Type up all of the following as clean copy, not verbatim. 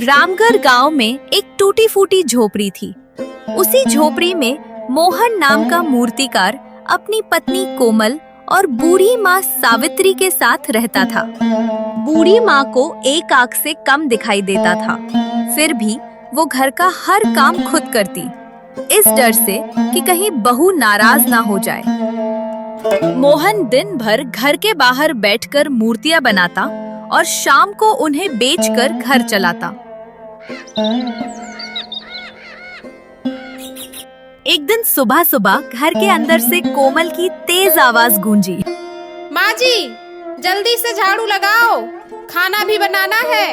रामगढ़ गांव में एक टूटी फूटी झोपड़ी थी। उसी झोपड़ी में मोहन नाम का मूर्तिकार अपनी पत्नी कोमल और बूढ़ी माँ सावित्री के साथ रहता था। बूढ़ी माँ को एक आंख से कम दिखाई देता था, फिर भी वो घर का हर काम खुद करती, इस डर से कि कहीं बहू नाराज ना हो जाए। मोहन दिन भर घर के बाहर बैठकर मूर्तियां बनाता और शाम को उन्हें बेचकर घर चलाता। एक दिन सुबह सुबह घर के अंदर से कोमल की तेज आवाज गूंजी। माँ जी, जल्दी से झाड़ू लगाओ, खाना भी बनाना है।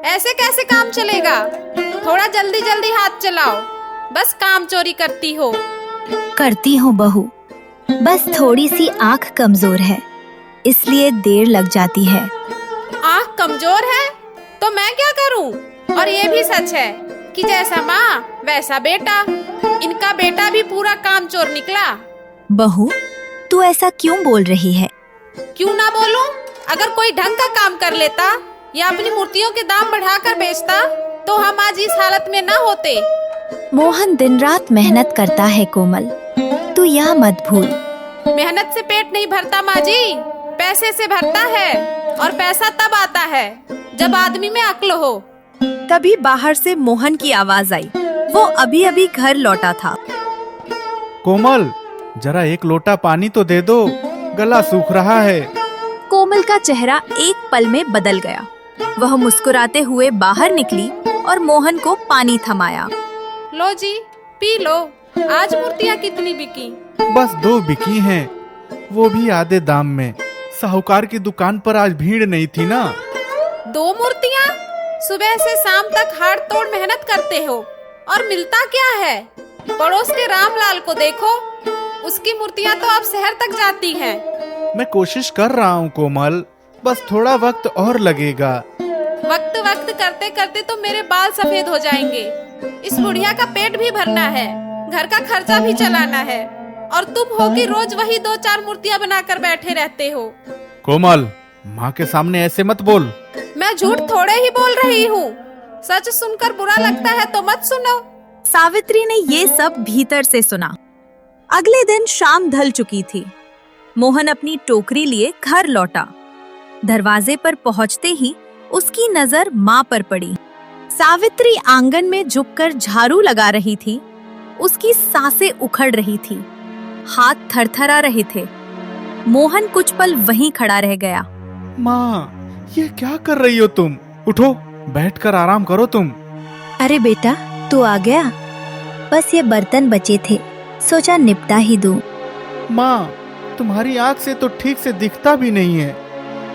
ऐसे कैसे काम चलेगा? थोड़ा जल्दी जल्दी हाथ चलाओ, बस काम चोरी करती हो। करती हूँ बहू, बस थोड़ी सी आँख कमजोर है, इसलिए देर लग जाती है। आँख कमजोर है तो मैं क्या करूँ? और ये भी सच है कि जैसा माँ वैसा बेटा। इनका बेटा भी पूरा काम चोर निकला। बहू, तू ऐसा क्यों बोल रही है? क्यों ना बोलूं? अगर कोई ढंग का काम कर लेता या अपनी मूर्तियों के दाम बढ़ाकर बेचता तो हम आज इस हालत में न होते। मोहन दिन रात मेहनत करता है कोमल, तू यह मत भूल। मेहनत से पेट नहीं भरता माँ जी, पैसे से भरता है। और पैसा तब आता है जब आदमी में अक्ल हो। तभी बाहर से मोहन की आवाज आई। वो अभी अभी घर लौटा था। कोमल, जरा एक लोटा पानी तो दे दो, गला सूख रहा है। कोमल का चेहरा एक पल में बदल गया। वह मुस्कुराते हुए बाहर निकली और मोहन को पानी थमाया। लो जी, पी लो। आज मूर्तियाँ कितनी बिकी? बस 2 बिकी हैं, वो भी आधे दाम में। साहूकार की दुकान पर आज भीड़ नहीं थी ना। 2 मूर्तियाँ? सुबह से शाम तक हाड़ तोड़ मेहनत करते हो और मिलता क्या है? पड़ोस के रामलाल को देखो, उसकी मूर्तियाँ तो अब शहर तक जाती हैं। मैं कोशिश कर रहा हूँ कोमल, बस थोड़ा वक्त और लगेगा। वक्त करते करते तो मेरे बाल सफेद हो जाएंगे। इस बुढ़िया का पेट भी भरना है, घर का खर्चा भी चलाना है, और तुम हो कि रोज वही 2-4 मूर्तियाँ बनाकर बैठे रहते हो। कोमल, माँ के सामने ऐसे मत बोल। मैं झूठ थोड़े ही बोल रही हूँ। सच सुनकर बुरा लगता है तो मत सुनो। सावित्री ने ये सब भीतर से सुना। अगले दिन शाम ढल चुकी थी। मोहन अपनी टोकरी लिए घर लौटा। दरवाजे पर पहुंचते ही उसकी नजर माँ पर पड़ी। सावित्री आंगन में झुककर झाड़ू लगा रही थी। उसकी सांसें उखड़ रही थी, हाथ थरथरा रहे थे। मोहन कुछ पल वहीं खड़ा रह गया। माँ, ये क्या कर रही हो तुम? उठो, बैठकर आराम करो तुम। अरे बेटा, तू आ गया। बस ये बर्तन बचे थे, सोचा निपटा ही दूं। माँ, तुम्हारी आँख से तो ठीक से दिखता भी नहीं है,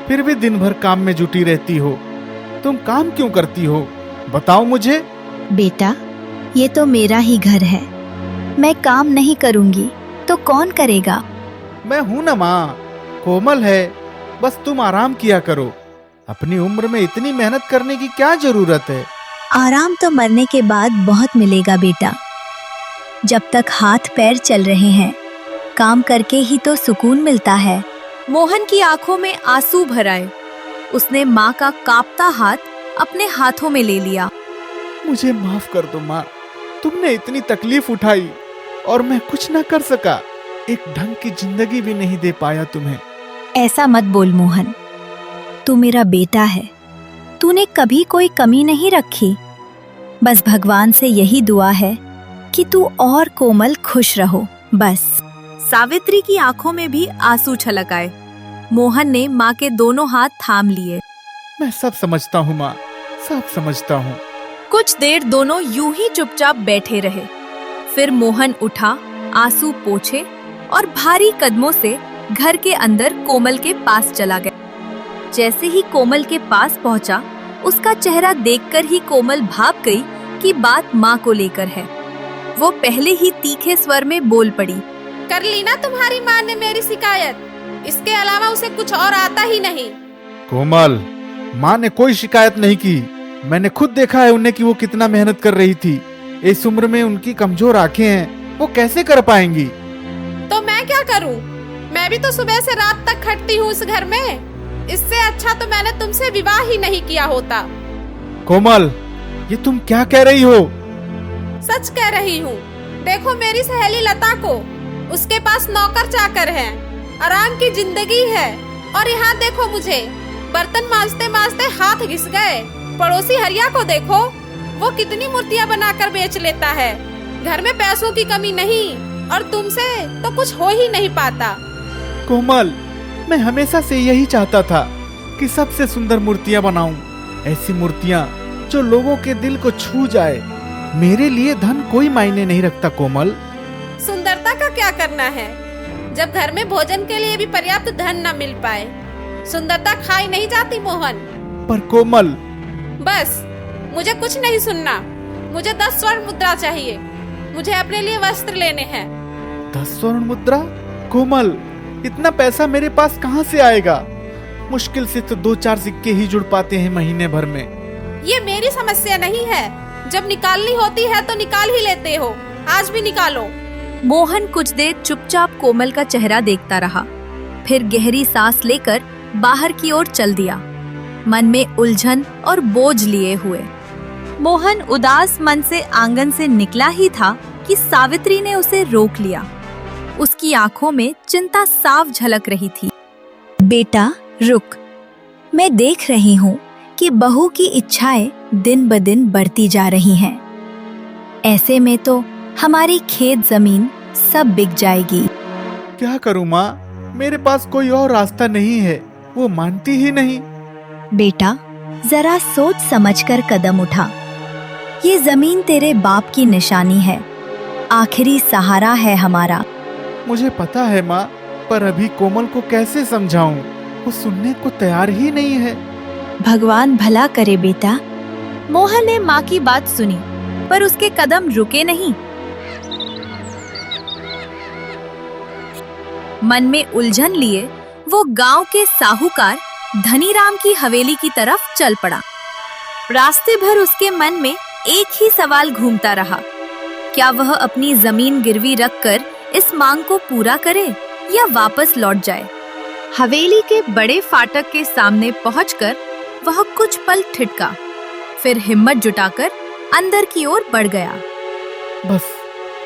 फिर भी दिन भर काम में जुटी रहती हो। तुम काम क्यों करती हो, बताओ मुझे। बेटा, ये तो मेरा ही घर है, मैं काम नहीं करूंगी तो कौन करेगा? मैं हूं ना माँ, कोमल है, बस तुम आराम किया करो। अपनी उम्र में इतनी मेहनत करने की क्या जरूरत है? आराम तो मरने के बाद बहुत मिलेगा बेटा। जब तक हाथ पैर चल रहे हैं, काम करके ही तो सुकून मिलता है। मोहन की आंखों में आंसू भर आए। उसने माँ का कांपता हाथ अपने हाथों में ले लिया। मुझे माफ कर दो माँ, तुमने इतनी तकलीफ उठाई और मैं कुछ न कर सका। एक ढंग की जिंदगी भी नहीं दे पाया तुम्हें। ऐसा मत बोल मोहन, तू मेरा बेटा है, तूने कभी कोई कमी नहीं रखी। बस भगवान से यही दुआ है कि तू और कोमल खुश रहो, बस। सावित्री की आंखों में भी आंसू छलक आए। मोहन ने माँ के दोनों हाथ थाम लिए। मैं सब समझता हूँ माँ, सब समझता हूँ। कुछ देर दोनों यूं ही चुपचाप बैठे रहे। फिर मोहन उठा, आंसू पोंछे और भारी कदमों से घर के अंदर कोमल के पास चला गया। जैसे ही कोमल के पास पहुंचा, उसका चेहरा देखकर ही कोमल भाप गई कि बात माँ को लेकर है। वो पहले ही तीखे स्वर में बोल पड़ी। कर ली ना तुम्हारी माँ ने मेरी शिकायत, इसके अलावा उसे कुछ और आता ही नहीं। कोमल, माँ ने कोई शिकायत नहीं की। मैंने खुद देखा है उन्हें कि वो कितना मेहनत कर रही थी। इस उम्र में उनकी कमजोर आंखें हैं, वो कैसे कर पाएंगी? तो मैं क्या करूं? मैं भी तो सुबह से रात तक खटती हूँ इस घर में। इससे अच्छा तो मैंने तुमसे विवाह ही नहीं किया होता। कोमल, ये तुम क्या कह रही हो? सच कह रही हूँ। देखो मेरी सहेली लता को, उसके पास नौकर चाकर हैं, आराम की जिंदगी है, और यहाँ देखो मुझे, बर्तन मांजते मांजते हाथ घिस गए। पड़ोसी हरिया को देखो, वो कितनी मूर्तियाँ बनाकर बेच लेता है। घर में पैसों की कमी नहीं, और तुमसे तो कुछ हो ही नहीं पाता। कोमल, मैं हमेशा से यही चाहता था कि सबसे सुंदर मूर्तियां बनाऊं, ऐसी मूर्तियां जो लोगों के दिल को छू जाए। मेरे लिए धन कोई मायने नहीं रखता कोमल। सुंदरता का क्या करना है, जब घर में भोजन के लिए भी पर्याप्त धन न मिल पाए? सुंदरता खाई नहीं जाती मोहन। पर कोमल, बस, मुझे कुछ नहीं सुनना। मुझे 10 स्वर्ण मुद्रा चाहिए। मुझे अपने लिए वस्त्र लेने हैं। 10 स्वर्ण मुद्रा? कोमल, इतना पैसा मेरे पास कहाँ से आएगा? मुश्किल से तो 2-4 सिक्के ही जुड़ पाते हैं महीने भर में। ये मेरी समस्या नहीं है। जब निकालनी होती है तो निकाल ही लेते हो। आज भी निकालो। मोहन कुछ देर चुपचाप कोमल का चेहरा देखता रहा, फिर गहरी सांस लेकर बाहर की ओर चल दिया, मन में उलझन और बोझ लिए हुए। मोहन उदास मन से आंगन से निकला ही था कि सावित्री ने उसे रोक लिया। उसकी आंखों में चिंता साफ झलक रही थी। बेटा रुक, मैं देख रही हूँ कि बहू की इच्छाएं दिन ब दिन बढ़ती जा रही हैं। ऐसे में तो हमारी खेत जमीन सब बिक जाएगी। क्या करूँ माँ, मेरे पास कोई और रास्ता नहीं है। वो मानती ही नहीं। बेटा जरा सोच समझकर कदम उठा। ये जमीन तेरे बाप की निशानी है, आखिरी सहारा है हमारा। मुझे पता है माँ, पर अभी कोमल को कैसे समझाऊं? वो सुनने को तैयार ही नहीं है। भगवान भला करे बेटा। मोहन ने माँ की बात सुनी, पर उसके कदम रुके नहीं। मन में उलझन लिए वो गांव के साहूकार धनीराम की हवेली की तरफ चल पड़ा। रास्ते भर उसके मन में एक ही सवाल घूमता रहा, क्या वह अपनी जमीन गिरवी रखकर इस मांग को पूरा करे या वापस लौट जाए। हवेली के बड़े फाटक के सामने पहुंचकर वह कुछ पल ठिठका, फिर हिम्मत जुटाकर अंदर की ओर बढ़ गया। बस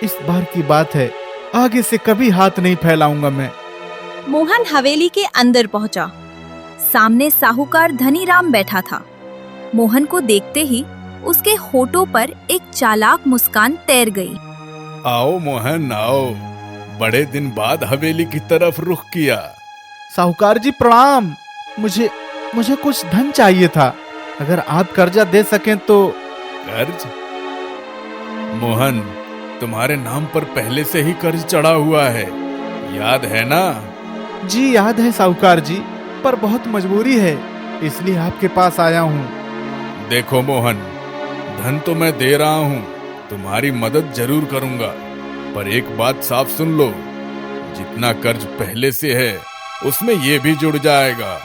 इस बार की बात है, आगे से कभी हाथ नहीं फैलाऊंगा मैं। मोहन हवेली के अंदर पहुंचा। सामने साहूकार धनीराम बैठा था। मोहन को देखते ही उसके होठों पर एक चालाक मुस्कान तैर गई। आओ मोहन आओ, बड़े दिन बाद हवेली की तरफ रुख किया। साहूकार जी प्रणाम। मुझे कुछ धन चाहिए था, अगर आप कर्जा दे सकें तो। कर्ज? मोहन, तुम्हारे नाम पर पहले से ही कर्ज चढ़ा हुआ है, याद है ना? जी याद है साहूकार जी, पर बहुत मजबूरी है, इसलिए आपके पास आया हूँ। देखो मोहन, धन तो मैं दे रहा हूँ, तुम्हारी मदद जरूर करूंगा, पर एक बात साफ सुन लो, जितना कर्ज पहले से है उसमें ये भी जुड़ जाएगा,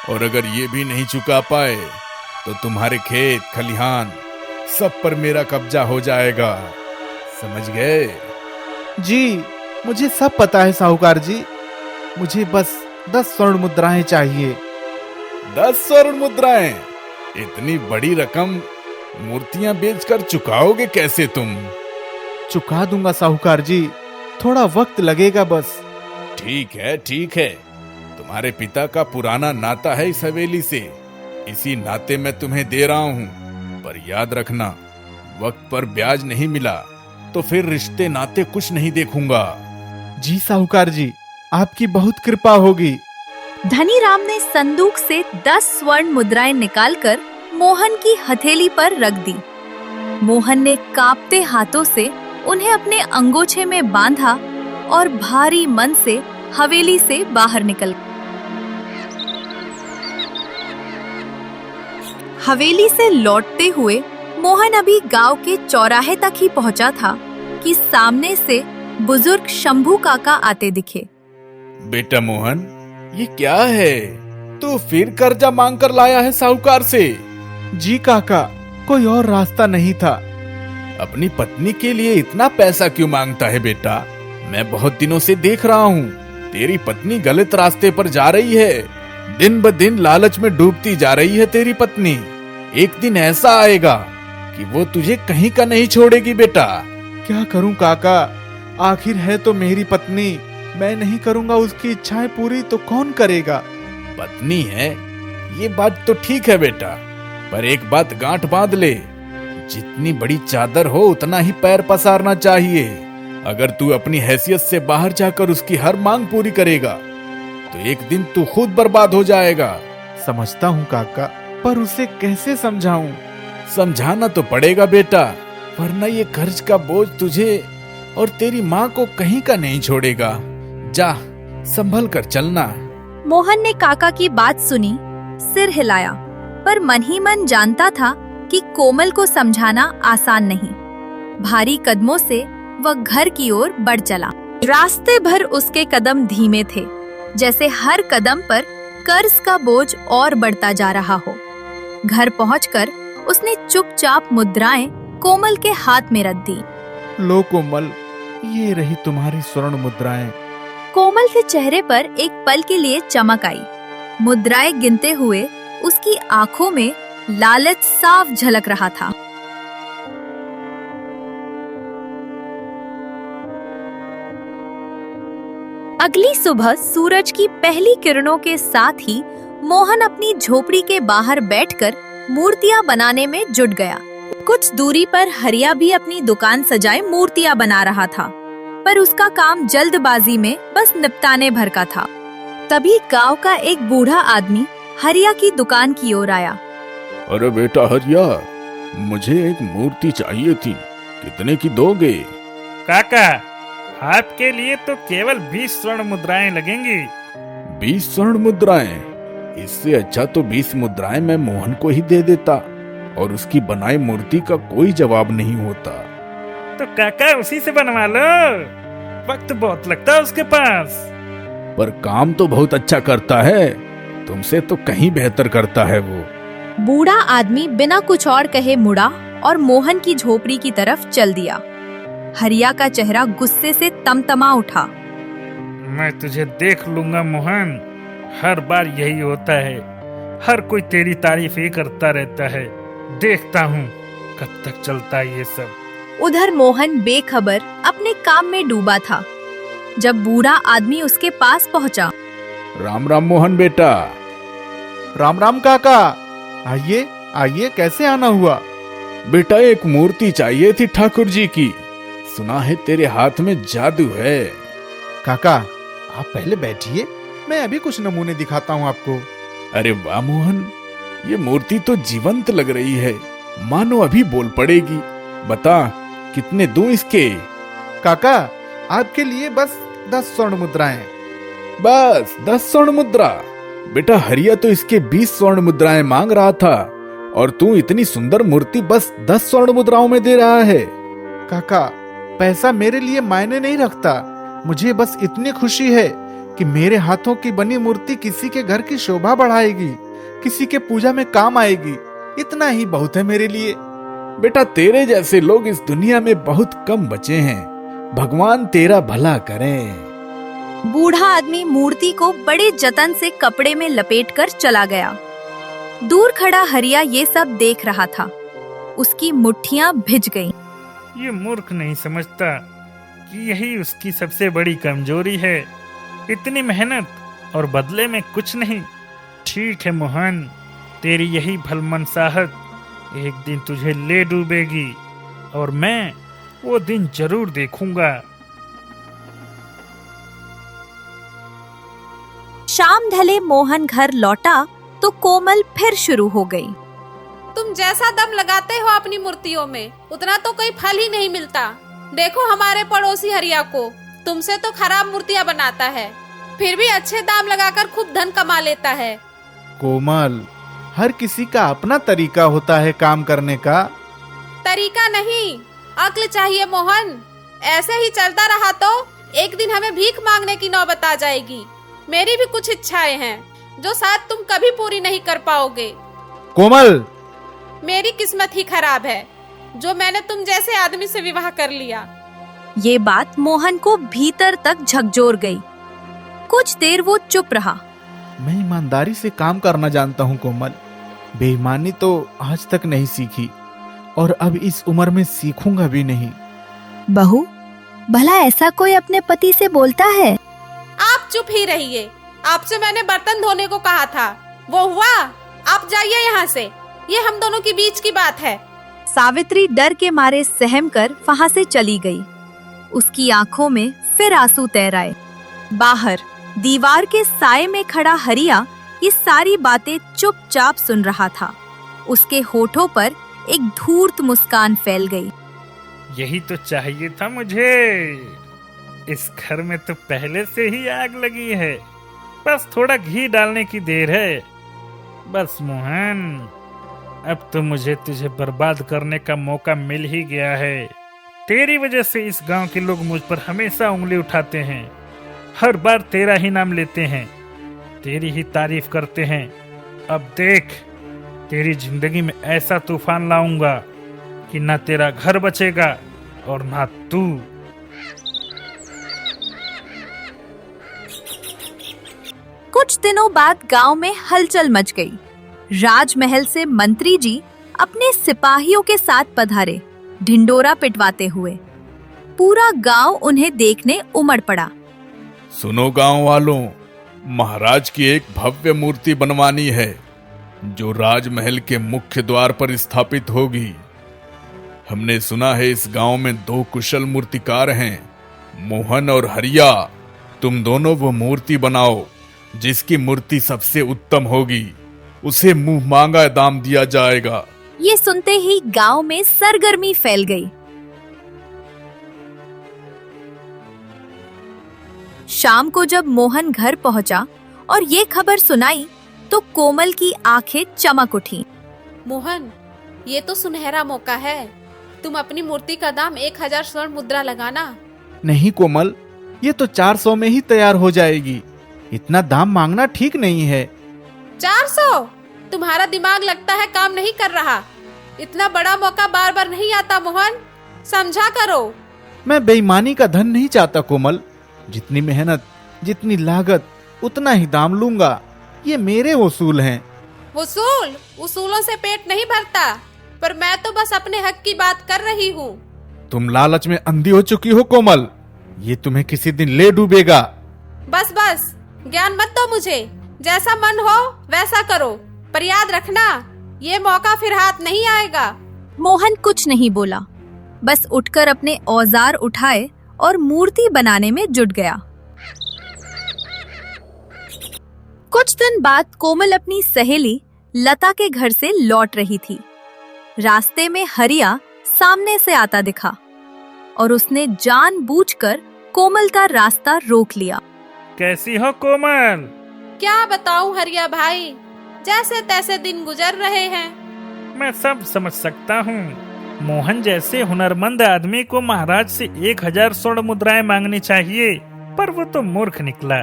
और अगर ये भी नहीं चुका पाए तो तुम्हारे खेत खलिहान सब पर मेरा कब्जा हो जाएगा, समझ गए? जी मुझे सब पता है साहूकार जी, मुझे बस 10 स्वर्ण मुद्राएं चाहिए। 10 स्वर्ण मुद्राएं? इतनी बड़ी रकम मूर्तियां बेचकर चुकाओगे कैसे तुम? चुका दूंगा साहूकार जी, थोड़ा वक्त लगेगा बस। ठीक है, तुम्हारे पिता का पुराना नाता है इस हवेली से, इसी नाते मैं तुम्हें दे रहा हूँ, पर याद रखना, वक्त पर ब्याज नहीं मिला तो फिर रिश्ते नाते कुछ नहीं देखूंगा। जी साहूकार जी, आपकी बहुत कृपा होगी। धनीराम ने संदूक से 10 स्वर्ण मुद्राएं निकालकर मोहन की हथेली पर रख दी। मोहन ने कांपते हाथों से उन्हें अपने अंगोछे में बांधा और भारी मन से हवेली से बाहर निकल गया। हवेली से लौटते हुए मोहन अभी गांव के चौराहे तक ही पहुंचा था कि सामने से बुजुर्ग शंभू काका आते दिखे। बेटा मोहन, ये क्या है? तू फिर कर्जा मांग कर लाया है साहूकार से? जी काका, कोई और रास्ता नहीं था। अपनी पत्नी के लिए इतना पैसा क्यों मांगता है बेटा? मैं बहुत दिनों से देख रहा हूँ, तेरी पत्नी गलत रास्ते पर जा रही है। दिन ब दिन लालच में डूबती जा रही है तेरी पत्नी। एक दिन ऐसा आएगा कि वो तुझे कहीं का नहीं छोड़ेगी बेटा। क्या करूं काका, आखिर है तो मेरी पत्नी। मैं नहीं करूंगा उसकी इच्छाएं पूरी तो कौन करेगा। पत्नी है ये बात तो ठीक है बेटा, पर एक बात गांठ बांध ले, जितनी बड़ी चादर हो उतना ही पैर पसारना चाहिए। अगर तू अपनी हैसियत से बाहर जाकर उसकी हर मांग पूरी करेगा तो एक दिन तू खुद बर्बाद हो जाएगा। समझता हूँ काका, पर उसे कैसे समझाऊं? समझाना तो पड़ेगा बेटा, वरना ये कर्ज का बोझ तुझे और तेरी माँ को कहीं का नहीं छोड़ेगा। जा संभल कर चलना। मोहन ने काका की बात सुनी, सिर हिलाया, पर मन ही मन जानता था कि कोमल को समझाना आसान नहीं। भारी कदमों से वह घर की ओर बढ़ चला। रास्ते भर उसके कदम धीमे थे, जैसे हर कदम पर कर्ज का बोझ और बढ़ता जा रहा हो। घर पहुंचकर उसने चुपचाप मुद्राएं कोमल के हाथ में रख दी। लो कोमल, ये रही तुम्हारी स्वर्ण मुद्राएं। कोमल के चेहरे पर एक पल के लिए चमक आई। मुद्राएं गिनते हुए उसकी आंखों में लालच साफ झलक रहा था। अगली सुबह सूरज की पहली किरणों के साथ ही मोहन अपनी झोपड़ी के बाहर बैठकर मूर्तियां बनाने में जुट गया। कुछ दूरी पर हरिया भी अपनी दुकान सजाए मूर्तियां बना रहा था, पर उसका काम जल्दबाजी में बस निपटाने भर का था। तभी गांव का एक बूढ़ा आदमी हरिया की दुकान की ओर आया। अरे बेटा हरिया, मुझे एक मूर्ति चाहिए थी, कितने की दोगे? काका, आपके लिए तो केवल 20 स्वर्ण मुद्राएं लगेंगी। 20 स्वर्ण मुद्राएं? इससे अच्छा तो 20 मुद्राएं मैं मोहन को ही दे देता, और उसकी बनाई मूर्ति का कोई जवाब नहीं होता। तो काका उसी से बनवा लो, वक्त बहुत लगता है उसके पास। पर काम तो बहुत अच्छा करता है, तुमसे तो कहीं बेहतर करता है वो। बूढ़ा आदमी बिना कुछ और कहे मुड़ा और मोहन की झोपड़ी की तरफ चल दिया। हरिया का चेहरा गुस्से से तमतमा उठा। मैं तुझे देख लूंगा मोहन, हर बार यही होता है, हर कोई तेरी तारीफ ही करता रहता है। देखता हूँ कब तक चलता है ये सब। उधर मोहन बेखबर अपने काम में डूबा था। जब बूढ़ा आदमी उसके पास पहुंचा। राम राम मोहन बेटा। राम राम काका, आइए आइए, कैसे आना हुआ? बेटा एक मूर्ति चाहिए थी ठाकुर जी की, सुना है तेरे हाथ में जादू है। काका आप पहले बैठिए, मैं अभी कुछ नमूने दिखाता हूँ आपको। अरे वाह मोहन, ये मूर्ति तो जीवंत लग रही है, मानो अभी बोल पड़ेगी। बता कितने दूं इसके? काका आपके लिए बस 10 स्वर्ण मुद्राएं। बस 10 स्वर्ण मुद्रा? बेटा हरिया तो इसके 20 स्वर्ण मुद्राएं मांग रहा था, और तू इतनी सुंदर मूर्ति बस 10 स्वर्ण मुद्राओं में दे रहा है। काका पैसा मेरे लिए मायने नहीं रखता, मुझे बस इतनी खुशी है कि मेरे हाथों की बनी मूर्ति किसी के घर की शोभा बढ़ाएगी, किसी के पूजा में काम आएगी। इतना ही बहुत है मेरे लिए। बेटा तेरे जैसे लोग इस दुनिया में बहुत कम बचे हैं, भगवान तेरा भला करें। बूढ़ा आदमी मूर्ति को बड़े जतन से कपड़े में लपेटकर चला गया। दूर खड़ा हरिया ये सब देख रहा था। उसकी मुट्ठियां भिज गईं। ये मूर्ख नहीं समझता कि यही उसकी सबसे बड़ी कमजोरी है, इतनी मेहनत और बदले में कुछ नहीं। ठीक है मोहन, तेरी यही भलमनसाहत एक दिन तुझे ले डूबेगी, और मैं वो दिन जरूर देखूंगा। शाम ढले मोहन घर लौटा तो कोमल फिर शुरू हो गई। तुम जैसा दम लगाते हो अपनी मूर्तियों में, उतना तो कोई फल ही नहीं मिलता। देखो हमारे पड़ोसी हरिया को, तुमसे तो खराब मूर्तियां बनाता है, फिर भी अच्छे दाम लगाकर खूब धन कमा लेता है। कोमल, हर किसी का अपना तरीका होता है काम करने का। तरीका नहीं, अक्ल चाहिए मोहन। ऐसे ही चलता रहा तो एक दिन हमें भीख मांगने की नौबत आ जाएगी। मेरी भी कुछ इच्छाएं हैं जो शायद तुम कभी पूरी नहीं कर पाओगे। कोमल, मेरी किस्मत ही खराब है जो मैंने तुम जैसे आदमी से विवाह कर लिया। ये बात मोहन को भीतर तक झकझोर गई। कुछ देर वो चुप रहा, मैं ईमानदारी से काम करना जानता हूँ कोमल। बेईमानी तो आज तक नहीं सीखी और अब इस उम्र में सीखूंगा भी नहीं। बहू, भला ऐसा कोई अपने पति से बोलता है? आप चुप ही रहिए। आपसे मैंने बर्तन धोने को कहा था, वो हुआ? आप जाइए यहाँ से, ये हम दोनों के बीच की बात है। सावित्री डर के मारे सहम कर वहां से चली गई। उसकी आंखों में फिर आंसू तैर आए। बाहर दीवार के साए में खड़ा हरिया ये सारी बातें चुपचाप सुन रहा था। उसके होठों पर एक धूर्त मुस्कान फैल गई। यही तो चाहिए था मुझे। इस घर में तो पहले से ही आग लगी है, बस थोड़ा घी डालने की देर है। बस मोहन, अब तो मुझे तुझे बर्बाद करने का मौका मिल ही गया है। तेरी वजह से इस गांव के लोग मुझ पर हमेशा उंगली उठाते हैं, हर बार तेरा ही नाम लेते हैं, तेरी ही तारीफ करते हैं। अब देख, तेरी जिंदगी में ऐसा तूफान लाऊंगा कि ना तेरा घर बचेगा और ना तू। कुछ दिनों बाद गांव में हलचल मच गई। राजमहल से मंत्री जी अपने सिपाहियों के साथ पधारे, ढिंडोरा पिटवाते हुए। पूरा गांव उन्हें देखने उमड़ पड़ा। सुनो गांव वालों, महाराज की एक भव्य मूर्ति बनवानी है जो राजमहल के मुख्य द्वार पर स्थापित होगी। हमने सुना है इस गांव में 2 कुशल मूर्तिकार हैं, मोहन और हरिया। तुम दोनों वो मूर्ति बनाओ। जिसकी मूर्ति सबसे उत्तम होगी उसे मुंह मांगा दाम दिया जाएगा। ये सुनते ही गांव में सरगर्मी फैल गई। शाम को जब मोहन घर पहुंचा और ये खबर सुनाई तो कोमल की आंखें चमक उठी। मोहन, ये तो सुनहरा मौका है। तुम अपनी मूर्ति का दाम 1000 स्वर्ण मुद्रा लगाना। नहीं कोमल, ये तो 400 में ही तैयार हो जाएगी। इतना दाम मांगना ठीक नहीं है। 400? तुम्हारा दिमाग लगता है काम नहीं कर रहा। इतना बड़ा मौका बार बार नहीं आता मोहन, समझा करो। मैं बेईमानी का धन नहीं चाहता कोमल। जितनी मेहनत, जितनी लागत, उतना ही दाम लूंगा। ये मेरे वसूल हैं। उसूलों से पेट नहीं भरता, पर मैं तो बस अपने हक की बात कर रही हूँ। तुम लालच में अंधी हो चुकी हो कोमल। ये तुम्हें किसी दिन ले डूबेगा। बस ज्ञान मत दो मुझे। जैसा मन हो वैसा करो, पर याद रखना ये मौका फिर हाथ नहीं आएगा। मोहन कुछ नहीं बोला, बस उठकर अपने औजार उठाए और मूर्ति बनाने में जुट गया। कुछ दिन बाद कोमल अपनी सहेली लता के घर से लौट रही थी। रास्ते में हरिया सामने से आता दिखा और उसने जानबूझकर कोमल का रास्ता रोक लिया। कैसी हो कोमल? क्या बताऊं हरिया भाई, जैसे तैसे दिन गुजर रहे हैं। मैं सब समझ सकता हूँ। मोहन जैसे हुनरमंद आदमी को महाराज से 1000 स्वर्ण मुद्राएं मांगनी चाहिए, पर वो तो मूर्ख निकला।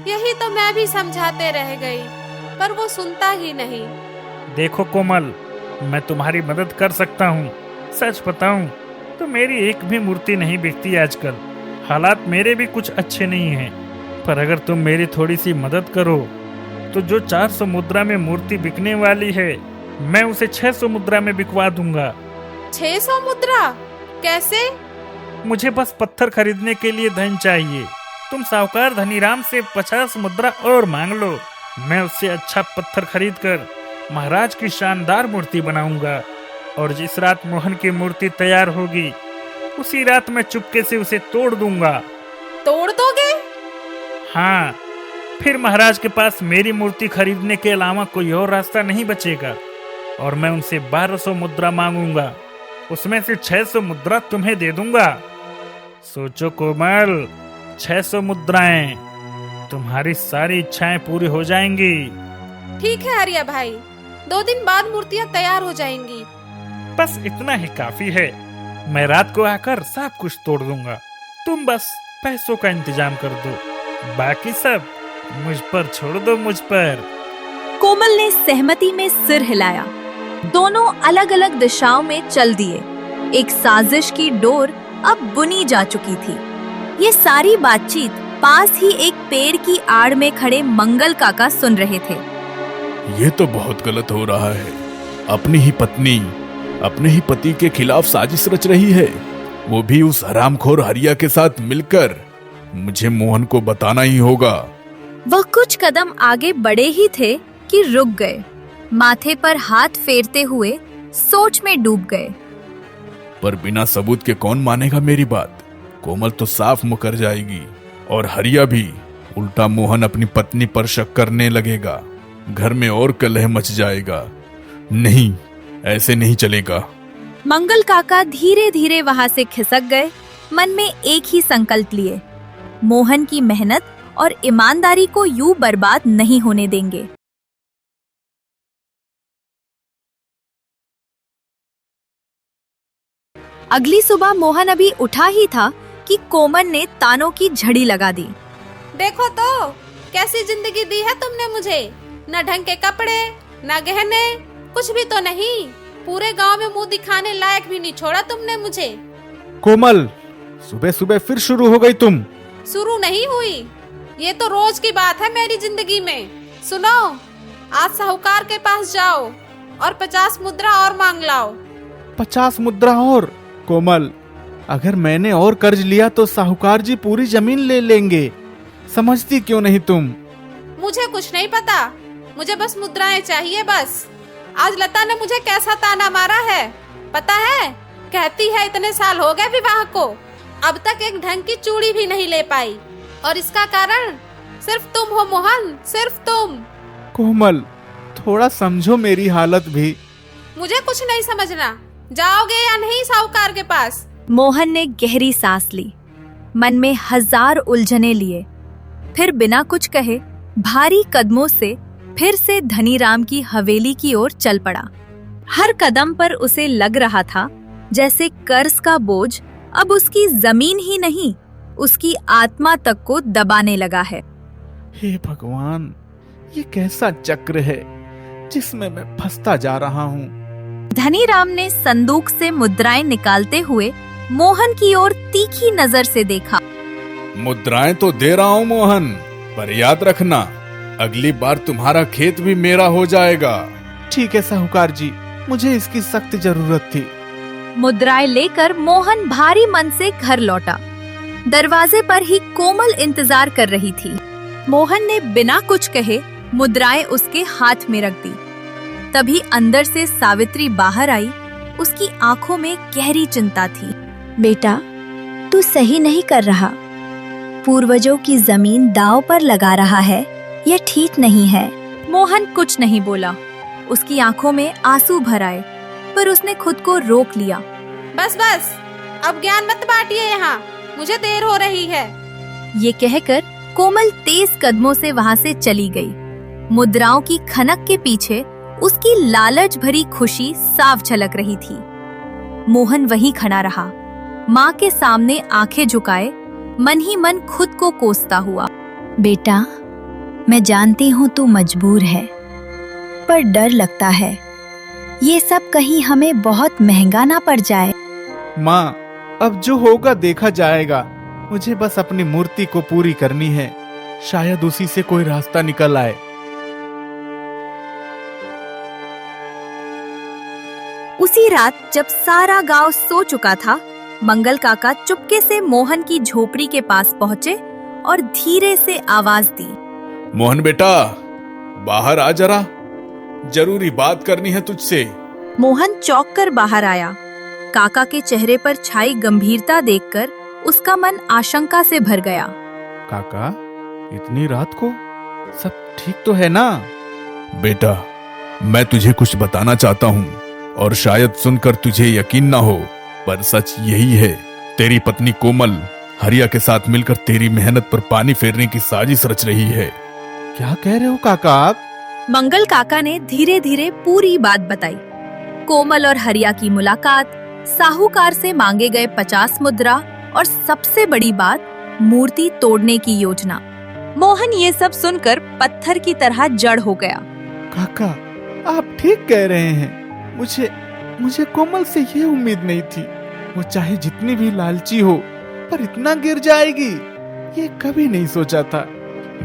यही तो मैं भी समझाते रह गई, पर वो सुनता ही नहीं। देखो कोमल, मैं तुम्हारी मदद कर सकता हूँ। सच बताऊं तो मेरी एक भी मूर्ति नहीं बिकती आजकल। हालात मेरे भी कुछ अच्छे नहीं हैं, पर अगर तुम मेरी थोड़ी सी मदद करो तो जो 400 मुद्रा में मूर्ति बिकने वाली है, मैं उसे 600 मुद्रा में बिकवा दूंगा। 600 मुद्रा? कैसे? मुझे बस पत्थर खरीदने के लिए धन चाहिए। तुम साहूकार धनीराम से 50 मुद्रा और मांग लो। मैं उससे अच्छा पत्थर खरीद कर महाराज की शानदार मूर्ति बनाऊंगा, और जिस रात मोहन की मूर्ति तैयार होगी उसी रात मैं चुपके से उसे तोड़ दूंगा। तोड़ दोगे? हाँ, फिर महाराज के पास मेरी मूर्ति खरीदने के अलावा कोई और रास्ता नहीं बचेगा, और मैं उनसे 1200 मुद्रा मांगूंगा। उसमें से 600 मुद्रा तुम्हें दे दूंगा। सोचो कोमल, 600 मुद्राएं, तुम्हारी सारी इच्छाएं पूरी हो जाएंगी। ठीक है हरिया भाई, 2 दिन बाद मूर्तियां तैयार हो जाएंगी। बस इतना ही काफी है। मैं रात को आकर सब कुछ तोड़ दूंगा। तुम बस पैसों का इंतजाम कर दो, बाकी सब मुझ पर छोड़ दो, मुझ पर। कोमल ने सहमति में सिर हिलाया। दोनों अलग अलग दिशाओं में चल दिए। एक साजिश की डोर अब बुनी जा चुकी थी। ये सारी बातचीत पास ही एक पेड़ की आड़ में खड़े मंगल काका सुन रहे थे। ये तो बहुत गलत हो रहा है। अपनी ही पत्नी अपने ही पति के खिलाफ साजिश रच रही है, वो भी उस हरामखोर हरिया के साथ मिलकर। मुझे मोहन को बताना ही होगा। वह कुछ कदम आगे बढ़े ही थे कि रुक गए, माथे पर हाथ फेरते हुए सोच में डूब गए। पर बिना सबूत के कौन मानेगा मेरी बात? कोमल तो साफ मुकर जाएगी और हरिया भी। उल्टा मोहन अपनी पत्नी पर शक करने लगेगा, घर में और कलह मच जाएगा। नहीं, ऐसे नहीं चलेगा। मंगल काका धीरे धीरे वहां से खिसक गए, मन में एक ही संकल्प लिए, मोहन की मेहनत और ईमानदारी को यूं बर्बाद नहीं होने देंगे। अगली सुबह मोहन अभी उठा ही था कि कोमल ने तानों की झड़ी लगा दी। देखो तो कैसी जिंदगी दी है तुमने मुझे। न ढंग के कपड़े, न गहने, कुछ भी तो नहीं। पूरे गांव में मुंह दिखाने लायक भी नहीं छोड़ा तुमने मुझे। कोमल, सुबह सुबह फिर शुरू हो गई तुम। शुरू नहीं हुई, ये तो रोज की बात है मेरी जिंदगी में। सुनो, आज साहूकार के पास जाओ और 50 मुद्रा और मांग लाओ। 50 मुद्रा और? कोमल, अगर मैंने और कर्ज लिया तो साहूकार जी पूरी जमीन ले लेंगे। समझती क्यों नहीं तुम? मुझे कुछ नहीं पता, मुझे बस मुद्राएं चाहिए बस। आज लता ने मुझे कैसा ताना मारा है पता है? कहती है इतने साल हो गए विवाह को, अब तक एक ढंग की चूड़ी भी नहीं ले पाई, और इसका कारण सिर्फ तुम हो मोहन, सिर्फ तुम। कोमल, थोड़ा समझो मेरी हालत भी। मुझे कुछ नहीं समझना। जाओगे या नहीं साहूकार के पास? मोहन ने गहरी सांस ली, मन में हजार उलझने लिए, फिर बिना कुछ कहे भारी कदमों से फिर से धनीराम की हवेली की ओर चल पड़ा। हर कदम पर उसे लग रहा था जैसे कर्ज का बोझ अब उसकी जमीन ही नहीं, उसकी आत्मा तक को दबाने लगा है। हे भगवान, ये कैसा चक्र है जिसमें मैं फंसता जा रहा हूँ। धनीराम ने संदूक से मुद्राएं निकालते हुए मोहन की ओर तीखी नजर से देखा। मुद्राएं तो दे रहा हूँ मोहन, पर याद रखना, अगली बार तुम्हारा खेत भी मेरा हो जाएगा। ठीक है साहूकार जी, मुझे इसकी सख्त जरूरत थी। मुद्राएं लेकर मोहन भारी मन से घर लौटा। दरवाजे पर ही कोमल इंतजार कर रही थी। मोहन ने बिना कुछ कहे मुद्राएं उसके हाथ में रख दी। तभी अंदर से सावित्री बाहर आई। उसकी आंखों में गहरी चिंता थी। बेटा, तू सही नहीं कर रहा। पूर्वजों की जमीन दांव पर लगा रहा है, यह ठीक नहीं है। मोहन कुछ नहीं बोला। उसकी आंखों में आंसू भर आए, पर उसने खुद को रोक लिया। बस बस, अब ज्ञान मत बांटिए यहाँ, मुझे देर हो रही है। ये कहकर कोमल तेज कदमों से वहां से चली गई। मुद्राओं की खनक के पीछे उसकी लालच भरी खुशी साफ झलक रही थी। मोहन वहीं खड़ा रहा, माँ के सामने आंखें झुकाए, मन ही मन खुद को कोसता हुआ। बेटा, मैं जानती हूँ तू मजबूर है, पर डर लगता है ये सब कहीं हमें बहुत महंगा ना पड़ जाए। माँ, अब जो होगा देखा जाएगा। मुझे बस अपनी मूर्ति को पूरी करनी है, शायद उसी से कोई रास्ता निकल आए। उसी रात जब सारा गांव सो चुका था, मंगल काका चुपके से मोहन की झोपड़ी के पास पहुंचे और धीरे से आवाज दी। मोहन बेटा, बाहर आ जरा, जरूरी बात करनी है तुझसे। मोहन चौंक कर बाहर आया। काका के चेहरे पर छाई गंभीरता देखकर उसका मन आशंका से भर गया। काका, इतनी रात को सब ठीक तो है ना? बेटा, मैं तुझे कुछ बताना चाहता हूँ और शायद सुनकर तुझे यकीन ना हो, पर सच यही है। तेरी पत्नी कोमल हरिया के साथ मिलकर तेरी मेहनत पर पानी फेरने की साजिश रच रही है। क्या कह रहे हो काका आप? मंगल काका ने धीरे धीरे पूरी बात बताई। कोमल और हरिया की मुलाकात, साहूकार से मांगे गए 50 मुद्रा और सबसे बड़ी बात, मूर्ति तोड़ने की योजना। मोहन ये सब सुनकर पत्थर की तरह जड़ हो गया। काका, आप ठीक कह रहे हैं। मुझे कोमल से ये उम्मीद नहीं थी। वो चाहे जितनी भी लालची हो, पर इतना गिर जाएगी ये कभी नहीं सोचा था।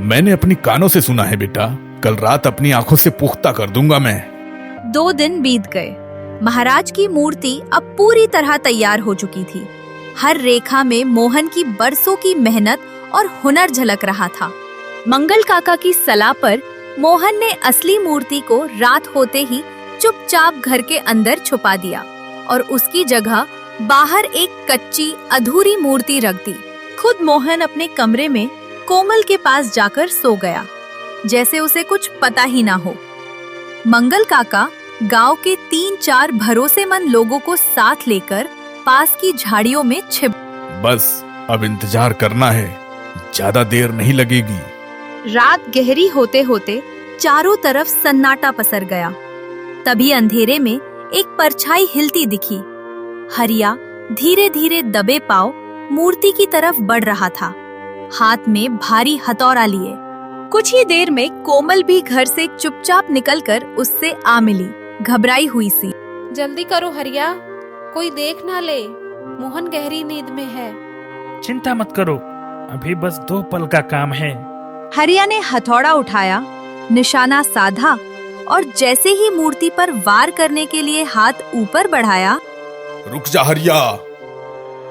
मैंने अपनी कानों से सुना है बेटा, कल रात अपनी आंखों से पुख्ता कर दूंगा मैं। 2 दिन बीत गए। महाराज की मूर्ति अब पूरी तरह तैयार हो चुकी थी। हर रेखा में मोहन की बरसों की मेहनत और हुनर झलक रहा था। मंगल काका की सलाह पर मोहन ने असली मूर्ति को रात होते ही चुपचाप घर के अंदर छुपा दिया और उसकी जगह बाहर एक कच्ची अधूरी मूर्ति रख दी। खुद मोहन अपने कमरे में कोमल के पास जाकर सो गया, जैसे उसे कुछ पता ही ना हो। मंगल काका गांव के 3-4 भरोसेमंद लोगों को साथ लेकर पास की झाड़ियों में छिप। बस अब इंतजार करना है, ज्यादा देर नहीं लगेगी। रात गहरी होते होते चारों तरफ सन्नाटा पसर गया। तभी अंधेरे में एक परछाई हिलती दिखी। हरिया धीरे धीरे दबे पांव मूर्ति की तरफ बढ़ रहा था, हाथ में भारी हथौड़ा लिए। कुछ ही देर में कोमल भी घर से चुपचाप निकलकर उससे आ मिली, घबराई हुई सी। जल्दी करो हरिया, कोई देख ना ले, मोहन गहरी नींद में है। चिंता मत करो, अभी बस 2 पल का काम है। हरिया ने हथौड़ा उठाया, निशाना साधा और जैसे ही मूर्ति पर वार करने के लिए हाथ ऊपर बढ़ाया, रुक जा हरिया।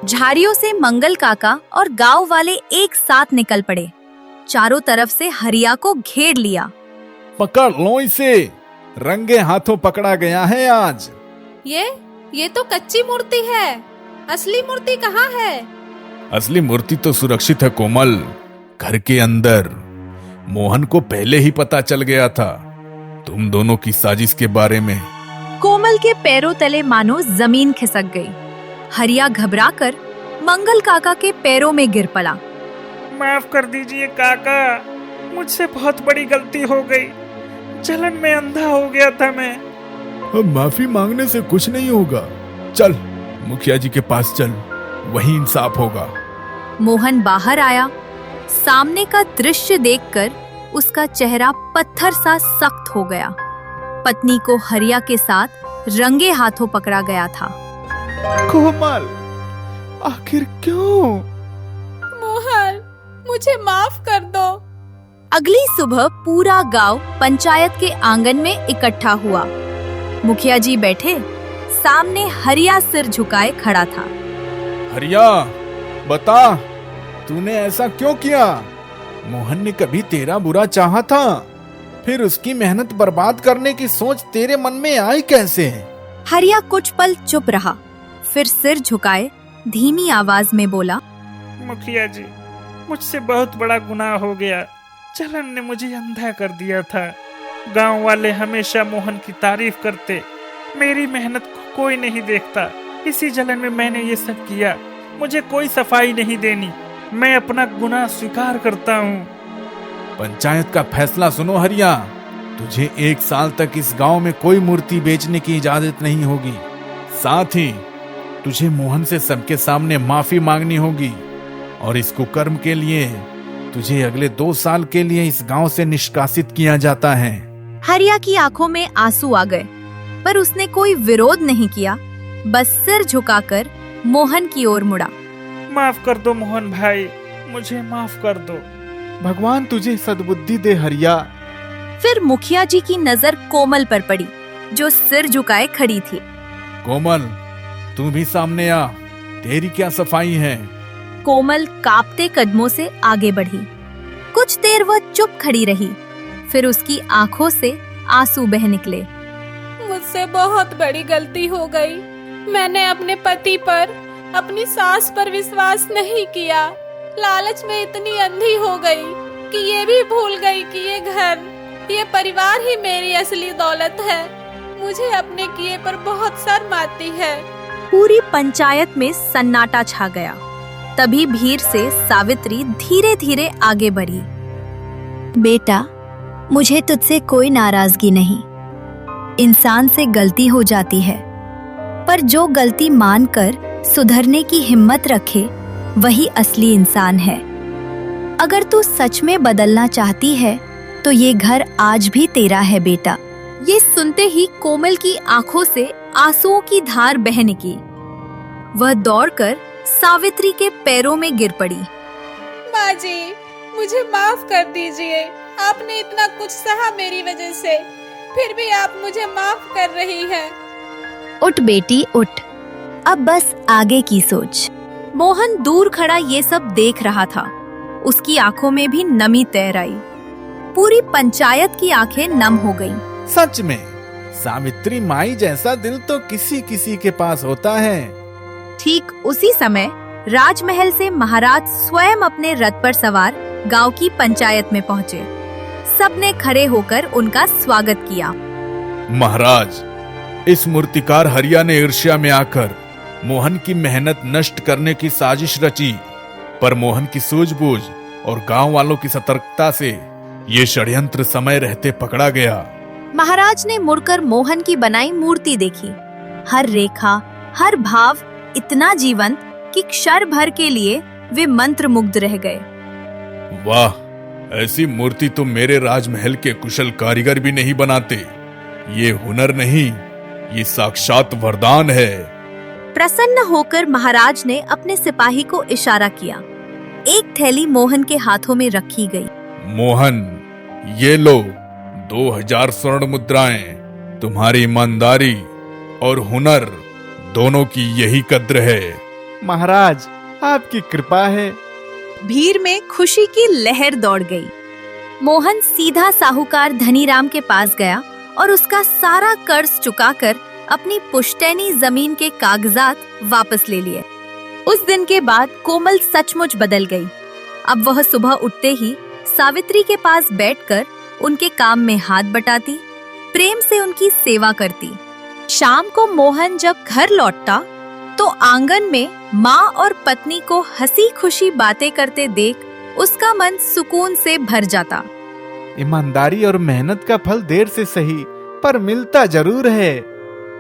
झाड़ियों से मंगल काका और गांव वाले एक साथ निकल पड़े। चारों तरफ से हरिया को घेर लिया। पकड़ लो इसे, रंगे हाथों पकड़ा गया है आज। ये तो कच्ची मूर्ति है, असली मूर्ति कहाँ है? असली मूर्ति तो सुरक्षित है कोमल, घर के अंदर। मोहन को पहले ही पता चल गया था तुम दोनों की साजिश के बारे में। कोमल के पैरों तले मानो जमीन खिसक गई। हरिया घबराकर मंगल काका के पैरों में गिर पड़ा। माफ कर दीजिए काका, मुझसे बहुत बड़ी गलती हो गई। जलन में अंधा हो गया था मैं। अब माफी मांगने से कुछ नहीं होगा, चल मुखिया जी के पास चल, वही इंसाफ होगा। मोहन बाहर आया। सामने का दृश्य देखकर उसका चेहरा पत्थर सा सख्त हो गया। पत्नी को हरिया के साथ रंगे हाथों पकड़ा गया था। कोमल, आखिर क्यों? मोहन, मुझे माफ कर दो। अगली सुबह पूरा गांव पंचायत के आंगन में इकट्ठा हुआ। मुखिया जी बैठे, सामने हरिया सिर झुकाए खड़ा था। हरिया, बता, तूने ऐसा क्यों किया? मोहन ने कभी तेरा बुरा चाहा था? फिर उसकी मेहनत बर्बाद करने की सोच तेरे मन में आई कैसे? हरिया कुछ पल चुप रहा, फिर सिर झुकाए धीमी आवाज में बोला, मुखिया जी, मुझसे बहुत बड़ा गुनाह हो गया। जलन ने मुझे अंधा कर दिया था। गांव वाले हमेशा मोहन की तारीफ करते, मेरी मेहनत को कोई नहीं देखता। इसी जलन में मैंने ये सब किया। मुझे कोई सफाई नहीं देनी, मैं अपना गुनाह स्वीकार करता हूँ। पंचायत का फैसला सुनो हरिया, तुझे 1 साल तक इस गांव में कोई मूर्ति बेचने की इजाजत नहीं होगी। साथ ही तुझे मोहन से सबके सामने माफी मांगनी होगी और इस कुकर्म के लिए तुझे अगले 2 साल के लिए इस गांव से निष्कासित किया जाता है। हरिया की आंखों में आंसू आ गए, पर उसने कोई विरोध नहीं किया, बस सिर झुकाकर मोहन की ओर मुड़ा। माफ कर दो मोहन भाई, मुझे माफ कर दो। भगवान तुझे सद्बुद्धि दे हरिया। फिर मुखिया जी की नजर कोमल पर पड़ी, जो सिर झुकाए खड़ी थी। कोमल, तू भी सामने आ, तेरी क्या सफाई है? कोमल कांपते कदमों से आगे बढ़ी। कुछ देर वह चुप खड़ी रही, फिर उसकी आंखों से आंसू बह निकले। मुझसे बहुत बड़ी गलती हो गई। मैंने अपने पति पर, अपनी सास पर विश्वास नहीं किया। लालच में इतनी अंधी हो गई कि ये भी भूल गई कि ये घर, ये परिवार ही मेरी असली दौलत है। मुझे अपने किए पर बहुत शर्म आती है। पूरी पंचायत में सन्नाटा छा गया। तभी भीड़ से सावित्री धीरे धीरे आगे बढ़ी। बेटा, मुझे तुझसे कोई नाराजगी नहीं। इंसान से गलती हो जाती है, पर जो गलती मानकर सुधरने की हिम्मत रखे वही असली इंसान है। अगर तू सच में बदलना चाहती है तो ये घर आज भी तेरा है बेटा। ये सुनते ही कोमल की आंखों से आंसुओं की धार बह निकली। वह दौड़कर सावित्री के पैरों में गिर पड़ी। माँ जी, मुझे माफ कर दीजिए। आपने इतना कुछ सहा मेरी वजह से, फिर भी आप मुझे माफ कर रही हैं। उठ बेटी उठ, अब बस आगे की सोच। मोहन दूर खड़ा ये सब देख रहा था। उसकी आंखों में भी नमी तैर आई। पूरी पंचायत की आंखें नम हो गईं। सच में सावित्री माई जैसा दिल तो किसी किसी के पास होता है। ठीक उसी समय राजमहल से महाराज स्वयं अपने रथ पर सवार गांव की पंचायत में पहुंचे। सबने खड़े होकर उनका स्वागत किया। महाराज, इस मूर्तिकार हरिया ने ईर्ष्या में आकर मोहन की मेहनत नष्ट करने की साजिश रची, पर मोहन की सूझबूझ और गांव वालों की सतर्कता से ये षड्यंत्र समय रहते पकड़ा गया। महाराज ने मुड़कर मोहन की बनाई मूर्ति देखी। हर रेखा, हर भाव इतना जीवंत कि क्षण भर के लिए वे मंत्रमुग्ध रह गए। वाह, ऐसी मूर्ति तो मेरे राजमहल के कुशल कारीगर भी नहीं बनाते। ये हुनर नहीं, ये साक्षात वरदान है। प्रसन्न होकर महाराज ने अपने सिपाही को इशारा किया। एक थैली मोहन के हाथों में रखी गई। मोहन, ये लो 2000 स्वर्ण मुद्राएं। तुम्हारी ईमानदारी और हुनर दोनों की यही कद्र है। महाराज, आपकी कृपा है। भीड़ में खुशी की लहर दौड़ गई। मोहन सीधा साहूकार धनीराम के पास गया और उसका सारा कर्ज चुकाकर अपनी पुश्तैनी जमीन के कागजात वापस ले लिए। उस दिन के बाद कोमल सचमुच बदल गई। अब वह सुबह उठते ही सावित्री के पास बैठकर उनके काम में हाथ बटाती, प्रेम से उनकी सेवा करती। शाम को मोहन जब घर लौटता तो आंगन में माँ और पत्नी को हंसी खुशी बातें करते देख उसका मन सुकून से भर जाता। ईमानदारी और मेहनत का फल देर से सही पर मिलता जरूर है।